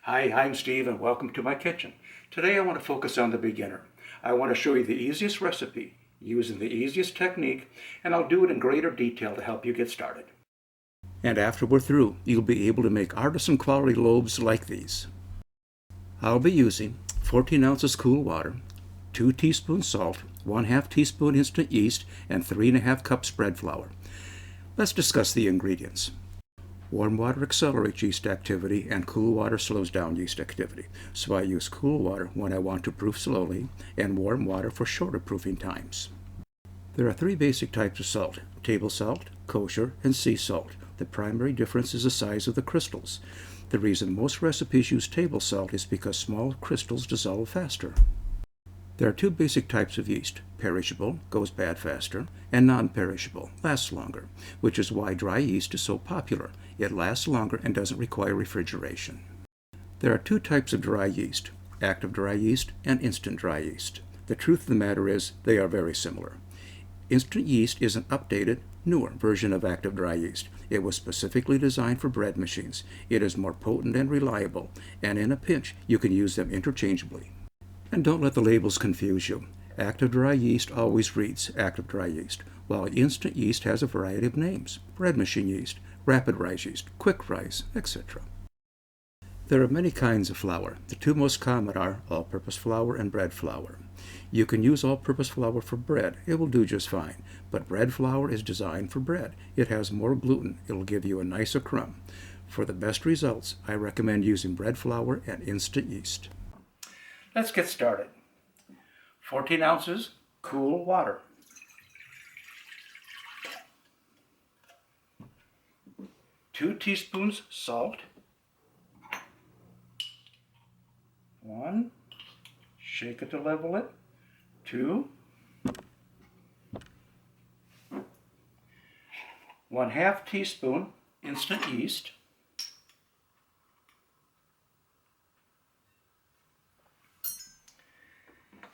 Hi, I'm Steve and welcome to my kitchen. Today I want to focus on the beginner. I want to show you the easiest recipe using the easiest technique, and I'll do it in greater detail to help you get started. And after we're through, you'll be able to make artisan quality loaves like these. I'll be using 14 ounces cool water, 2 teaspoons salt, 1/2 teaspoon instant yeast, and 3½ cups bread flour. Let's discuss the ingredients. Warm water accelerates yeast activity and cool water slows down yeast activity. So I use cool water when I want to proof slowly and warm water for shorter proofing times. There are 3 basic types of salt: table salt, kosher, and sea salt. The primary difference is the size of the crystals. The reason most recipes use table salt is because small crystals dissolve faster. There are 2 basic types of yeast: perishable, goes bad faster, and non-perishable, lasts longer, which is why dry yeast is so popular. It lasts longer and doesn't require refrigeration. There are 2 types of dry yeast: active dry yeast and instant dry yeast. The truth of the matter is they are very similar. Instant yeast is an updated, newer version of active dry yeast. It was specifically designed for bread machines. It is more potent and reliable, and in a pinch you can use them interchangeably. And don't let the labels confuse you. Active dry yeast always reads active dry yeast, while instant yeast has a variety of names: bread machine yeast, rapid rise yeast, quick rise, etc. There are many kinds of flour. The 2 most common are all-purpose flour and bread flour. You can use all-purpose flour for bread. It will do just fine. But bread flour is designed for bread. It has more gluten. It will give you a nicer crumb. For the best results, I recommend using bread flour and instant yeast. Let's get started. 14 ounces cool water. 2 teaspoons salt. 1, shake it to level it. 2, 1/2 teaspoon instant yeast.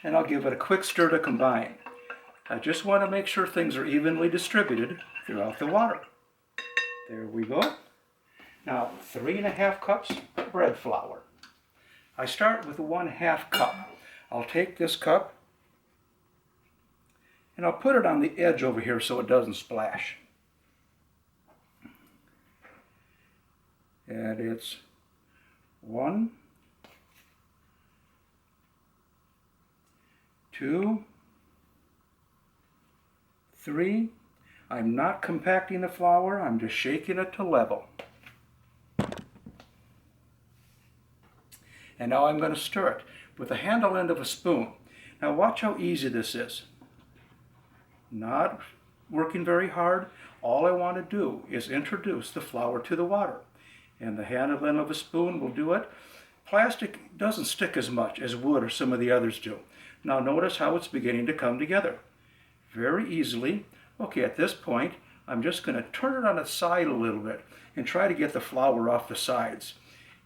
And I'll give it a quick stir to combine. I just want to make sure things are evenly distributed throughout the water. There we go. Now 3½ cups of bread flour. I start with 1/2 cup. I'll take this cup and I'll put it on the edge over here so it doesn't splash. And it's 1, 2, 3. I'm not compacting the flour, I'm just shaking it to level. And now I'm going to stir it with the handle end of a spoon. Now watch how easy this is. Not working very hard. All I want to do is introduce the flour to the water. And the handle end of a spoon will do it. Plastic doesn't stick as much as wood or some of the others do. Now notice how it's beginning to come together. Very easily. Okay, at this point, I'm just going to turn it on its side a little bit and try to get the flour off the sides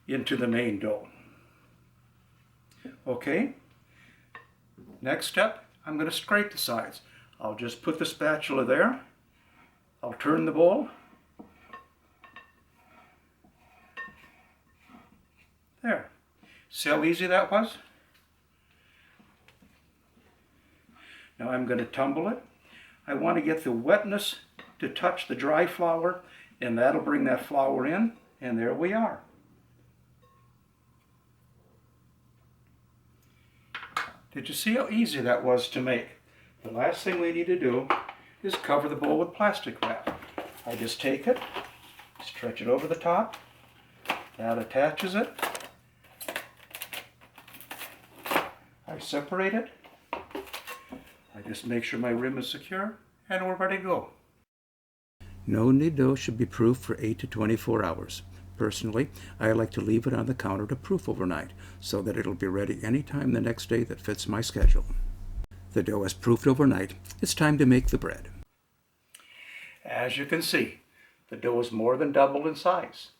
into the main dough. Okay, next step, I'm going to scrape the sides. I'll just put the spatula there. I'll turn the bowl. There. See how easy that was? Now I'm going to tumble it. I want to get the wetness to touch the dry flour, and that'll bring that flour in, and there we are. Did you see how easy that was to make? The last thing we need to do is cover the bowl with plastic wrap. I just take it, stretch it over the top, that attaches it. I separate it. I just make sure my rim is secure, and we're ready to go. No-knead dough should be proofed for 8 to 24 hours. Personally, I like to leave it on the counter to proof overnight so that it'll be ready anytime the next day that fits my schedule. The dough is proofed overnight. It's time to make the bread. As you can see, the dough is more than doubled in size.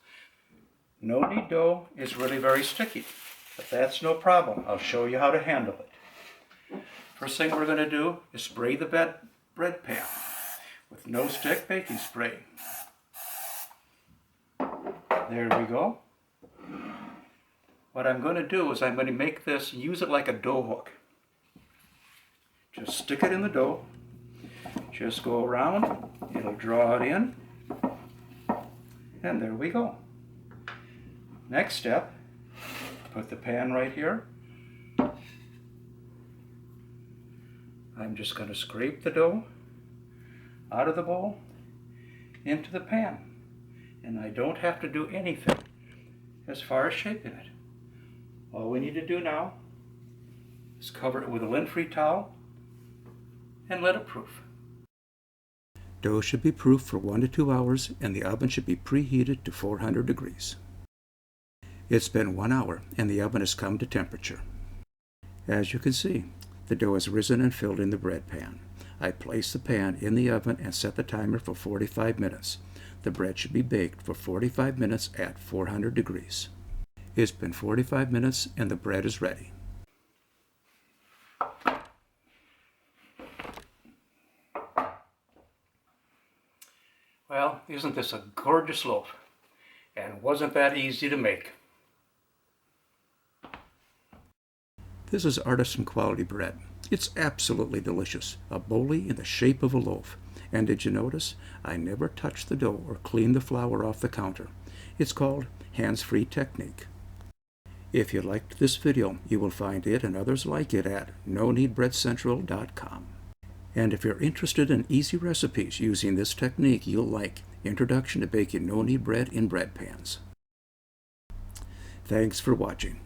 No-knead dough is really very sticky, but that's no problem. I'll show you how to handle it. First thing we're going to do is spray the bread pan with no-stick baking spray. There we go. What I'm going to do is I'm going to make this, use it like a dough hook. Just stick it in the dough. Just go around. It'll draw it in. And there we go. Next step, put the pan right here. I'm just going to scrape the dough out of the bowl into the pan. And I don't have to do anything as far as shaping it. All we need to do now is cover it with a lint-free towel and let it proof. Dough should be proofed for 1 to 2 hours and the oven should be preheated to 400 degrees. It's been 1 hour and the oven has come to temperature. As you can see, the dough has risen and filled in the bread pan. I place the pan in the oven and set the timer for 45 minutes. The bread should be baked for 45 minutes at 400 degrees. It's been 45 minutes and the bread is ready. Well, isn't this a gorgeous loaf? And wasn't that easy to make? This is artisan quality bread. It's absolutely delicious, a bolie in the shape of a loaf. And did you notice? I never touched the dough or cleaned the flour off the counter. It's called hands-free technique. If you liked this video, you will find it and others like it at no-kneadbreadcentral.com. And if you're interested in easy recipes using this technique you'll like, Introduction to Baking No-Knead Bread in Bread Pans. Thanks for watching.